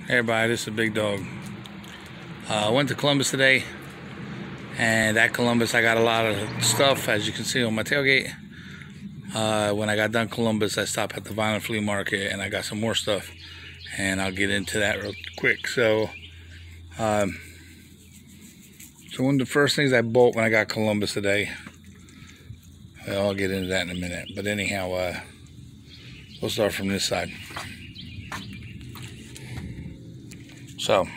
Hey everybody, this is Big Dog. I went to Columbus today, and at Columbus I got a lot of stuff, as you can see on my tailgate. When I got done Columbus, I stopped at the Violin flea market and I got some more stuff, and I'll get into that real quick. So one of the first things I bought when I got Columbus today, I'll get into that in a minute, but anyhow, we'll start from this side. So,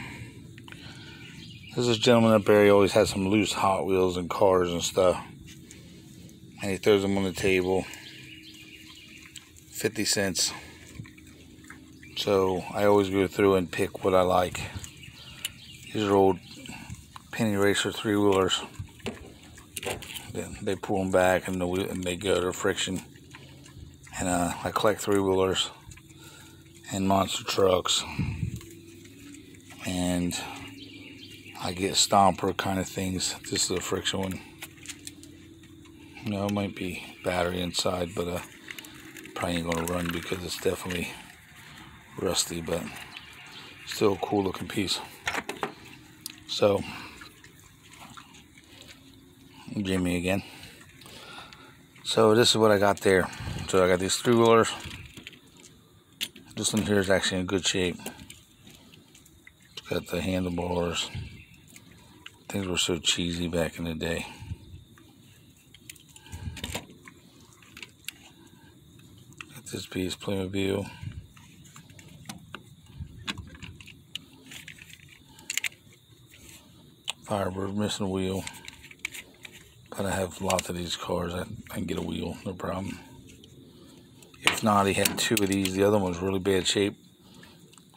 there's this gentleman up there. He always has some loose Hot Wheels and cars and stuff, and he throws them on the table, 50 cents. So I always go through and pick what I like. These are old penny racer 3-wheelers. Then they pull them back and they go to friction. And I collect 3-wheelers and monster trucks. And I get stomper kind of things. This is a friction one. You know, it might be battery inside, but probably ain't gonna run because it's definitely rusty, but still a cool looking piece. So, Jimmy again. So this is what I got there. So I got these 3-wheelers. This one here is actually in good shape. Got the handlebars. Things were so cheesy back in the day. Got this piece, Playmobil. Firebird, missing a wheel. But I have lots of these cars. I can get a wheel, no problem. If not, he had 2 of these. The other one was really bad shape.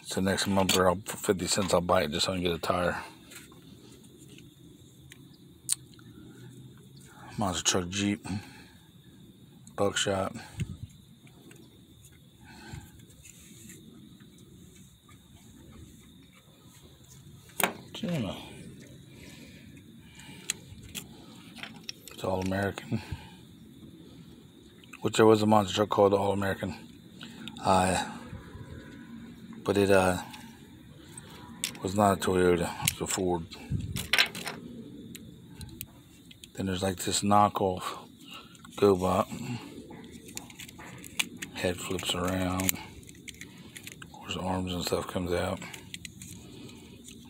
So next month, for 50 cents, I'll buy it just so I can get a tire. Monster truck Jeep. Buckshot. Domino. It's All American. Which there was a monster truck called the All American. But it was not a Toyota, it was a Ford. Then there's like this knockoff GoBot. Head flips around. Of course, arms and stuff comes out.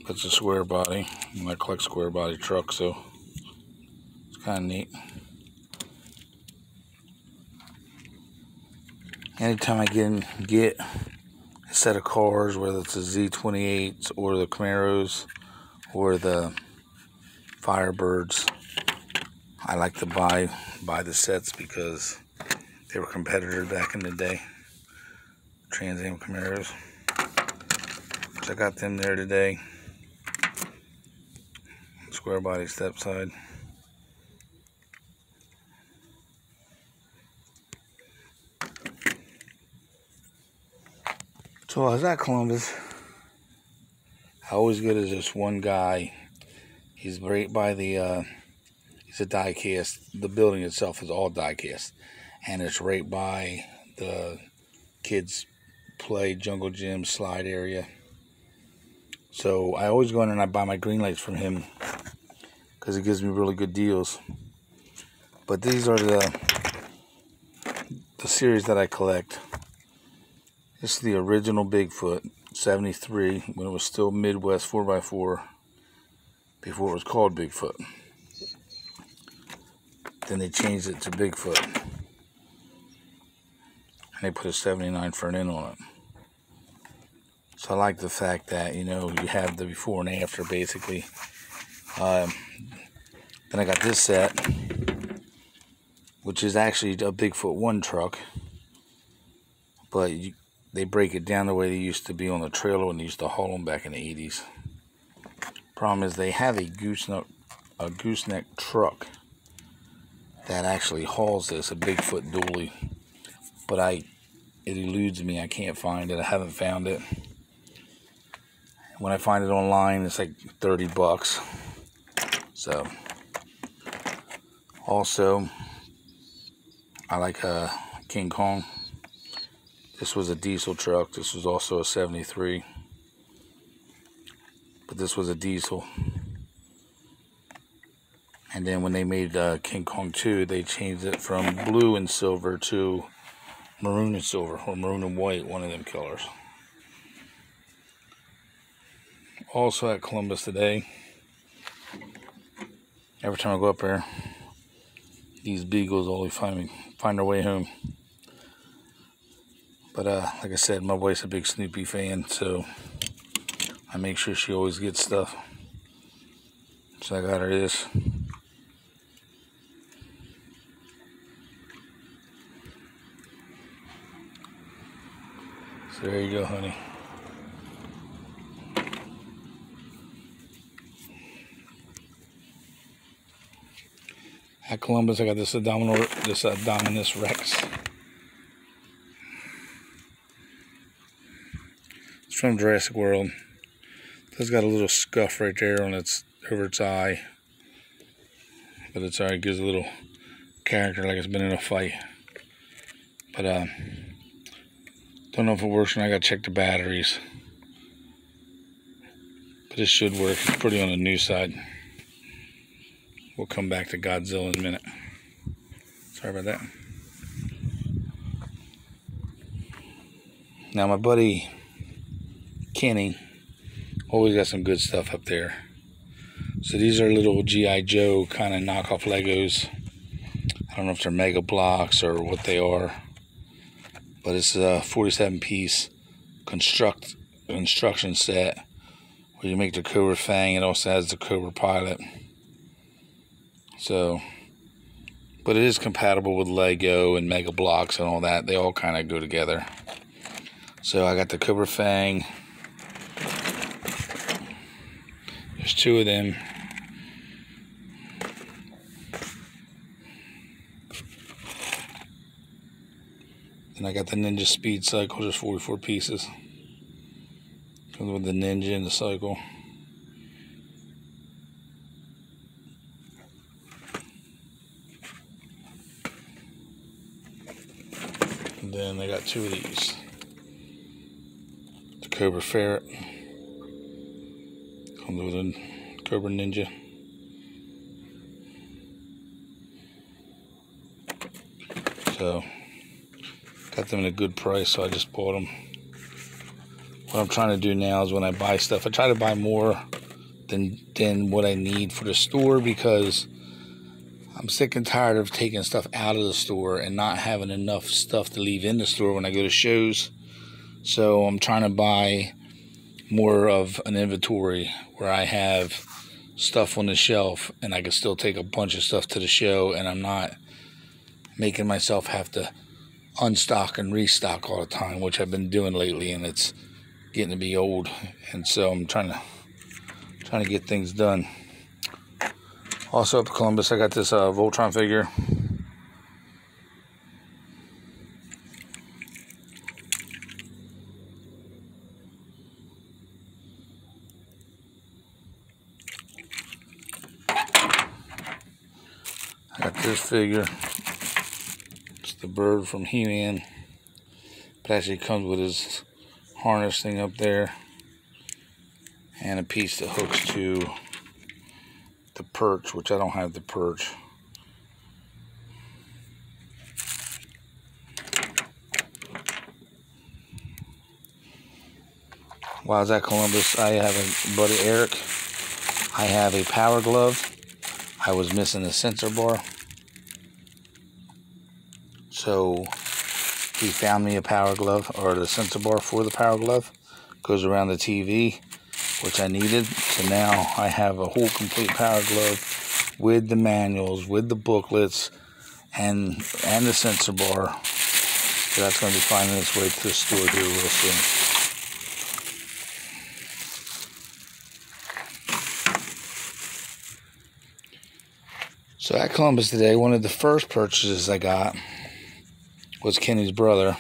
That's a square body. And I collect square body trucks, so it's kind of neat. Anytime I get a set of cars, whether it's the Z28s or the Camaros or the Firebirds, I like to buy the sets because they were competitors back in the day. Trans Am Camaros. So I got them there today. Square body step side. So I was at Columbus. I always go to this one guy. He's right by the, he's a die cast. The building itself is all die cast. And it's right by the kids play jungle gym slide area. So I always go in and I buy my green lights from him because he gives me really good deals. But these are the series that I collect. This is the original Bigfoot, 73, when it was still Midwest 4x4, before it was called Bigfoot. Then they changed it to Bigfoot. And they put a 79 front end on it. So I like the fact that, you know, you have the before and after, basically. Then I got this set, which is actually a Bigfoot 1 truck. But they break it down the way they used to be on the trailer when they used to haul them back in the 80s. Problem is they have a gooseneck truck that actually hauls this, a Bigfoot dually. But it eludes me. I can't find it. I haven't found it. When I find it online, it's like 30 bucks. So, also, I like King Kong. This was a diesel truck. This was also a 73. but this was a diesel. And then when they made King Kong 2, they changed it from blue and silver to maroon and silver, or maroon and white, one of them colors. Also at Columbus today, every time I go up there, these beagles always find their way home. But like I said, my wife's a big Snoopy fan, so I make sure she always gets stuff. So I got her this. So there you go, honey. At Columbus, I got this Dominus Rex. It's from Jurassic World. It's got a little scuff right there on over its eye, but it's alright. Gives a little character like it's been in a fight. But don't know if it works, and I gotta check the batteries. But it should work. It's pretty on the new side. We'll come back to Godzilla in a minute. Sorry about that. Now my buddy Kenny always got some good stuff up there. So these are little G.I. Joe kind of knockoff Legos. I don't know if they're Mega Blocks or what they are. But it's a 47-piece construction set where you make the Cobra Fang. It also has the Cobra Pilot. So, but it is compatible with Lego and Mega Blocks and all that. They all kind of go together. So I got the Cobra Fang. There's two of them. And I got the Ninja Speed Cycle, just 44 pieces. Comes with the Ninja and the Cycle. And then I got two of these. The Cobra Ferret. Comes with a Cobra Ninja. So, got them at a good price, so I just bought them. What I'm trying to do now is when I buy stuff, I try to buy more than what I need for the store, because I'm sick and tired of taking stuff out of the store and not having enough stuff to leave in the store when I go to shows. So I'm trying to buy more of an inventory where I have stuff on the shelf and I can still take a bunch of stuff to the show, and I'm not making myself have to unstock and restock all the time, which I've been doing lately, and it's getting to be old. And so I'm trying to get things done. Also up at Columbus, I got this Voltron figure. I got this figure. It's the bird from He-Man. It actually comes with his harness thing up there, and a piece that hooks to the perch, which I don't have the perch. While I was at Columbus, I have a buddy, Eric. I have a power glove. I was missing the sensor bar, so he found me a power glove, or the sensor bar for the power glove. Goes around the TV, which I needed. So now I have a whole complete power glove with the manuals, with the booklets, and the sensor bar. So that's going to be finding its way to the store here real soon. So at Columbus today, one of the first purchases I got was Kenny's brother.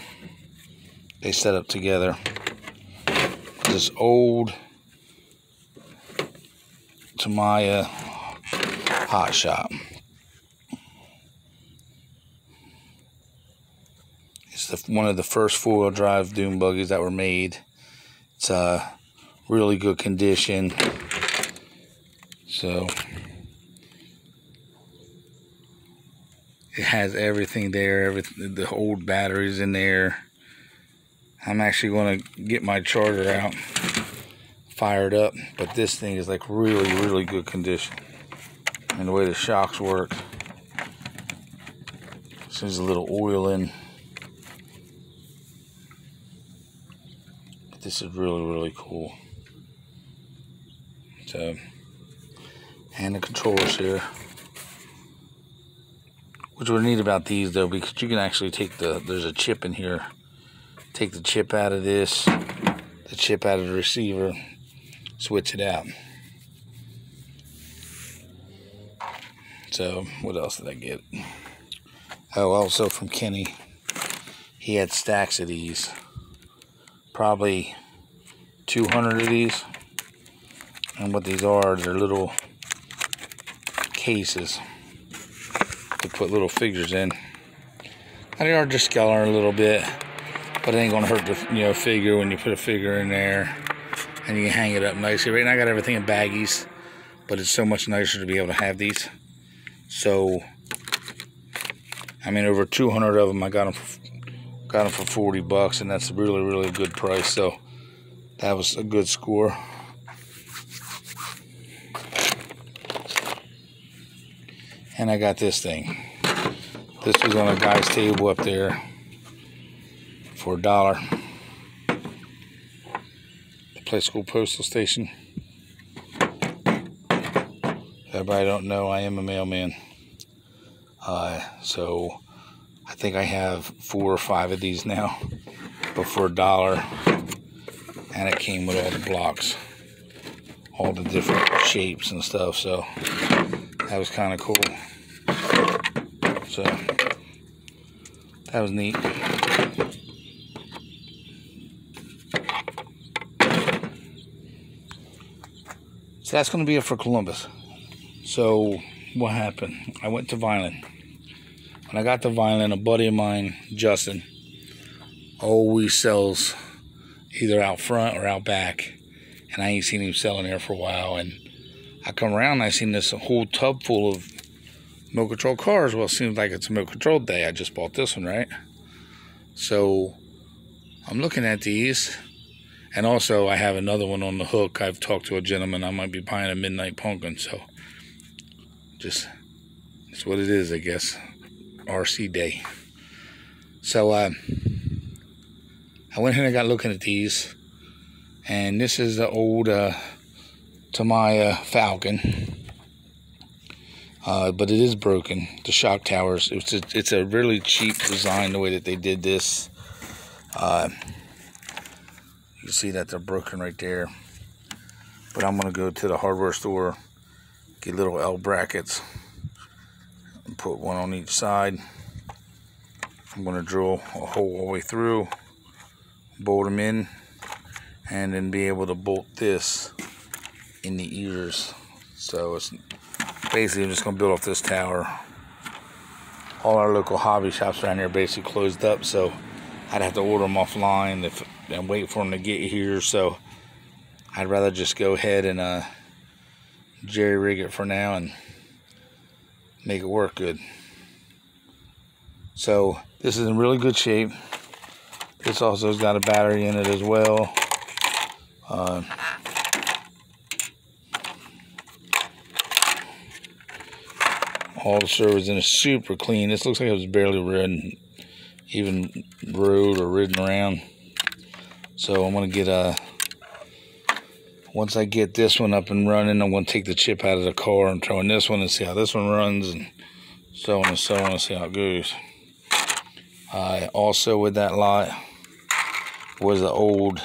They set up together this old Tamiya Hotshot. It's one of the first four-wheel drive dune buggies that were made. It's really good condition. So it has everything there. The old batteries in there. I'm actually going to get my charger out, fired up, but this thing is like really good condition. And the way the shocks work, there's a little oil in. But this is really cool. So, and the controllers here. Which what's neat about these though, because you can actually take there's a chip in here. Take the chip out of this, the chip out of the receiver, switch it out. So, what else did I get? Oh, also from Kenny, he had stacks of these. Probably 200 of these. And what these are, they're little cases to put little figures in. And they are just scaling a little bit, but it ain't gonna hurt the figure when you put a figure in there, and you can hang it up nicely. Right now I got everything in baggies, but it's so much nicer to be able to have these. So, I mean, over 200 of them. I got them for 40 bucks, and that's a really good price. So that was a good score. And I got this thing. This was on a guy's table up there for $1. The place called Postal Station. Everybody don't know, I am a mailman. So I think I have 4 or 5 of these now, but for $1. And it came with all the blocks, all the different shapes and stuff. So that was kind of cool. So that was neat. So that's going to be it for Columbus. So what happened? I went to Vineland. When I got to Vineland, a buddy of mine, Justin, always sells either out front or out back. And I ain't seen him selling there for a while. And I come around and I seen this whole tub full of milk control cars. Well, it seems like it's a milk control day. I just bought this one, right? So I'm looking at these. And also I have another one on the hook. I've talked to a gentleman. I might be buying a Midnight Pumpkin. So just, it's what it is, I guess. RC day. So I went ahead and got looking at these. And this is the old Tamiya Falcon. But it is broken. The shock towers. It's a really cheap design the way that they did this. You see that they're broken right there. But I'm gonna go to the hardware store, get little L brackets, and put one on each side. I'm gonna drill a hole all the way through, bolt them in, and then be able to bolt this in the ears. So it's basically, I'm just going to build off this tower. All our local hobby shops around here basically closed up, so I'd have to order them offline and wait for them to get here. So I'd rather just go ahead and jerry rig it for now and make it work good. So this is in really good shape. This also has got a battery in it as well. All the servos in it, super clean. This looks like it was barely ridden, even rode or ridden around. So I'm gonna get once I get this one up and running, I'm gonna take the chip out of the car and throw in this one and see how this one runs, and so on and so on, and see how it goes. Also with that lot was the old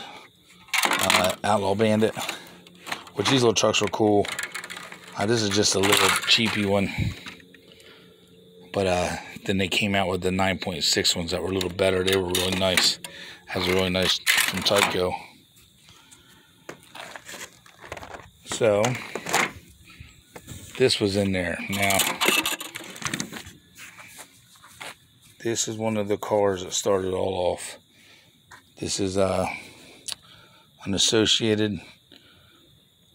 Outlaw Bandit, which these little trucks were cool. This is just a little cheapy one. But then they came out with the 9.6 ones that were a little better. They were really nice. Has a really nice from Tyco. So this was in there. Now this is one of the cars that started all off. This is an Associated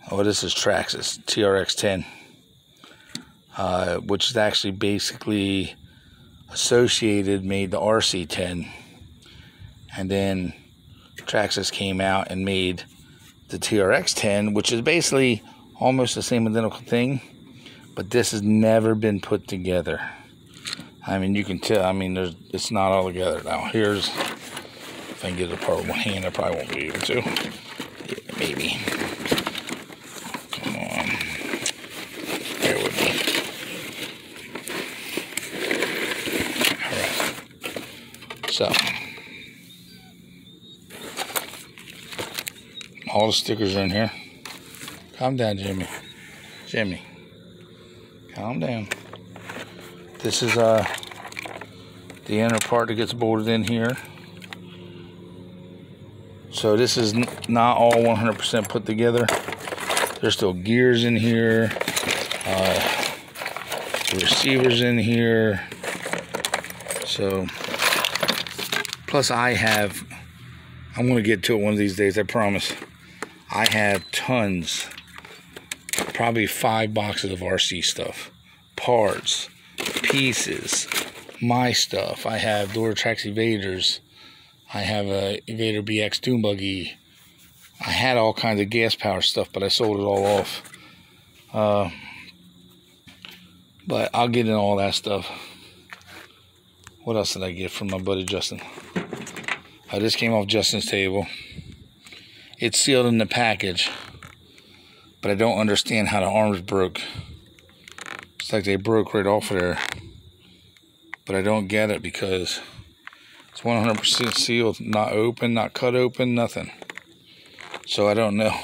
Oh, this is Traxxas TRX-10, which is actually basically Associated made the RC-10, and then Traxxas came out and made the TRX-10, which is basically almost the same identical thing, but this has never been put together. I mean, you can tell. I mean, it's not all together now. Here's, if I can get it apart with one hand, I probably won't be able to. Yeah, maybe. Come on. Bear with me. Alright. So, all the stickers are in here. Calm down, Jimmy. Jimmy. Calm down. This is the inner part that gets bolted in here. So this is not all 100% put together. There's still gears in here, receivers in here. So, plus I'm going to get to it one of these days, I promise. I have tons, probably 5 boxes of RC stuff, parts, pieces, my stuff. I have Door Trax Evaders. I have a Evader BX Doom Buggy. I had all kinds of gas power stuff, but I sold it all off. But I'll get in all that stuff. What else did I get from my buddy Justin? This came off Justin's table. It's sealed in the package, but I don't understand how the arms broke. It's like they broke right off of there. But I don't get it because it's 100% sealed, not open, not cut open, nothing. So I don't know.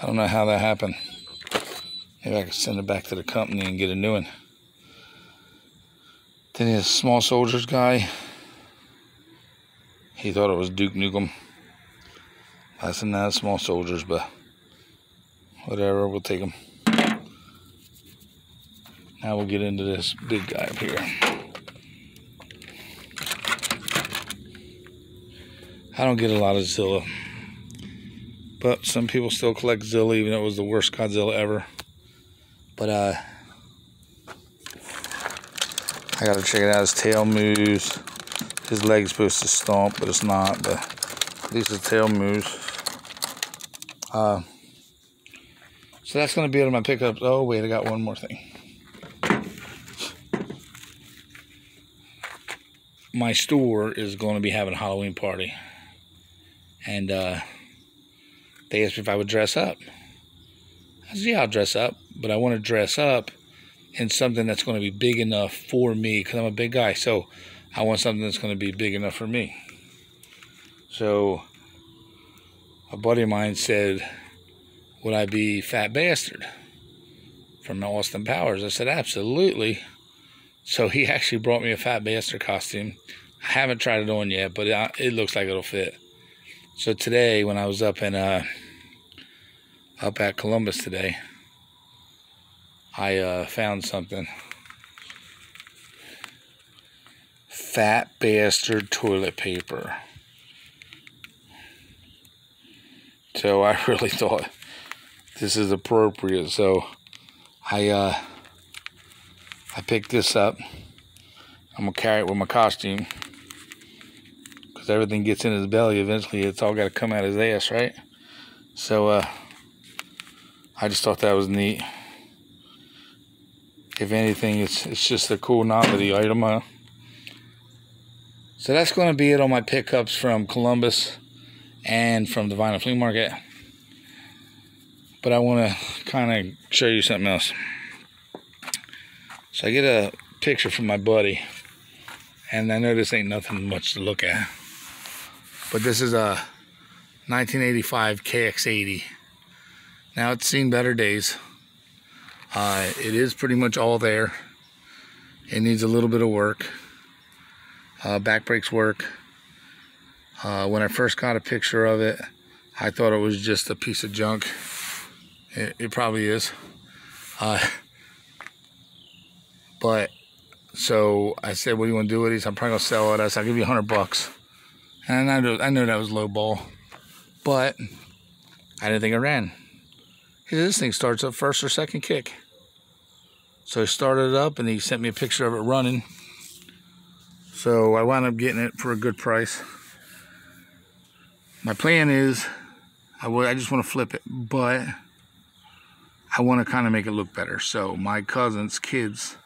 I don't know how that happened. Maybe I could send it back to the company and get a new one. Then his Small Soldiers guy, he thought it was Duke Nukem. I said, nah, Small Soldiers, but whatever, we'll take them. Now we'll get into this big guy up here. I don't get a lot of Zilli, but some people still collect Zilli, even though it was the worst Godzilla ever. But I gotta check it out. His tail moves. His leg's supposed to stomp, but it's not. But at least his tail moves. So that's gonna be it on my pickups. Oh wait, I got one more thing. My store is going to be having a Halloween party. And they asked me if I would dress up. I said, yeah, I'll dress up. But I want to dress up in something that's going to be big enough for me, because I'm a big guy. So I want something that's going to be big enough for me. So a buddy of mine said, would I be Fat Bastard from Austin Powers? I said, absolutely. So he actually brought me a Fat Bastard costume. I haven't tried it on yet, but it looks like it'll fit. So today, when I was up at Columbus today, I found something. Fat Bastard toilet paper. So I really thought this is appropriate. So I picked this up. I'm gonna carry it with my costume, because everything gets in his belly eventually. It's all got to come out his ass, right? So I just thought that was neat. If anything, it's just a cool novelty item. So that's going to be it on my pickups from Columbus and from the Vineland Flea Market. But I want to kind of show you something else. So I get a picture from my buddy, and I know this ain't nothing much to look at, but this is a 1985 KX80. Now, it's seen better days. It is pretty much all there. It needs a little bit of work. Back brakes work. When I first got a picture of it, I thought it was just a piece of junk. It probably is. But so I said, what do you want to do with these? I'm probably gonna sell it. I said, I'll give you $100. And I know that was low ball, but I didn't think it ran. This thing starts up first or second kick. So I started it up, and he sent me a picture of it running. So I wound up getting it for a good price. My plan is, I just want to flip it, but I want to kind of make it look better. So my cousin's kids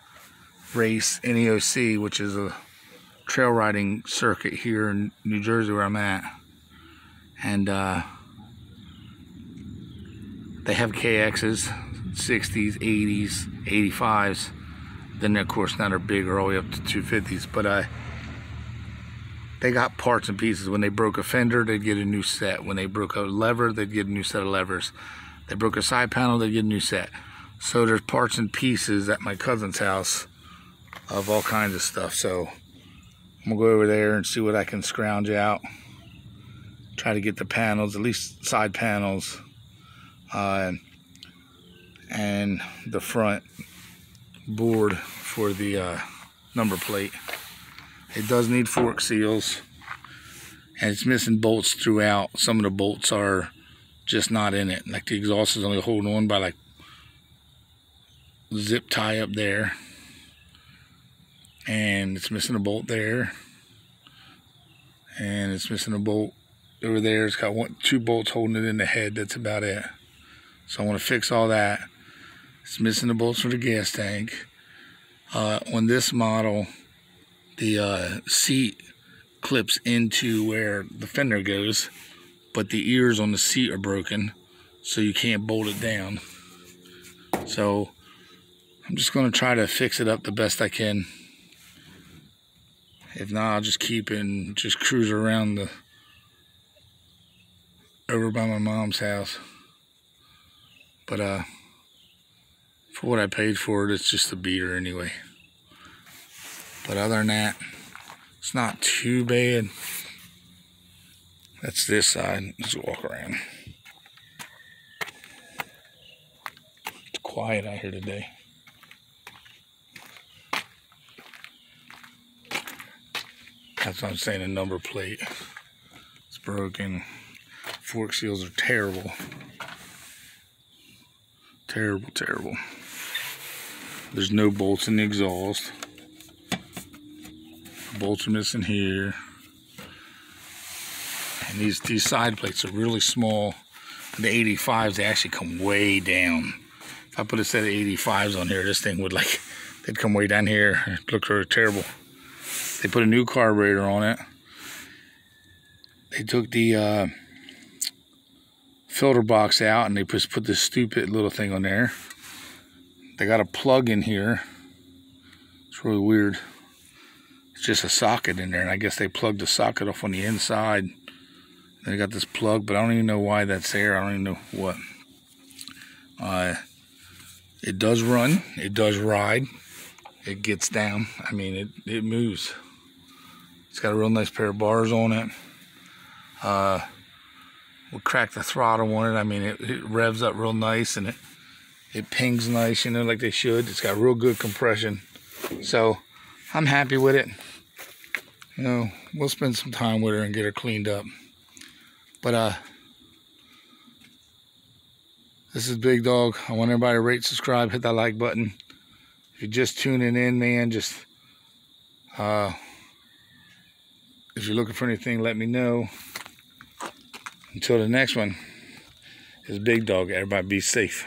race NEOC, which is a trail riding circuit here in New Jersey where I'm at. And they have KXs, 60s, 80s, 85s. Then of course now they're bigger, all the way up to 250s. But they got parts and pieces. When they broke a fender, they'd get a new set. When they broke a lever, they'd get a new set of levers. They broke a side panel, they'd get a new set. So there's parts and pieces at my cousin's house of all kinds of stuff. So I'm gonna go over there and see what I can scrounge out. Try to get the panels, at least side panels, and the front board for the number plate. It does need fork seals, and it's missing bolts throughout. Some of the bolts are just not in it. Like the exhaust is only holding on by like zip tie up there, and it's missing a bolt there, and it's missing a bolt over there. It's got two bolts holding it in the head. That's about it. So I want to fix all that. It's missing the bolts for the gas tank. On this model, the seat clips into where the fender goes, but the ears on the seat are broken, so you can't bolt it down. So I'm just going to try to fix it up the best I can. If not, I'll just keep it and just cruise around over by my mom's house. But for what I paid for it, it's just a beater anyway. But other than that, it's not too bad. That's this side. Let's walk around. It's quiet out here today. That's what I'm saying, a number plate. It's broken. Fork seals are terrible. Terrible, terrible. There's no bolts in the exhaust. Bolts are missing here. And these side plates are really small. The 85s, they actually come way down. If I put a set of 85s on here, this thing would they'd come way down here. It looked really terrible. They put a new carburetor on it. They took the filter box out, and they just put this stupid little thing on there. They got a plug in here. It's really weird. It's just a socket in there, and I guess they plugged the socket off on the inside. They got this plug, but I don't even know why that's there. I don't even know what. It does run. It does ride. It gets down. I mean, it moves. It's got a real nice pair of bars on it. We'll crack the throttle on it. I mean, it revs up real nice, and it pings nice, you know, like they should. It's got real good compression. So I'm happy with it. You know, we'll spend some time with her and get her cleaned up. But this is Big Dog. I want everybody to rate, subscribe, hit that like button. If you're just tuning in, man, just if you're looking for anything, let me know. Until the next one, it's Big Dog. Everybody be safe.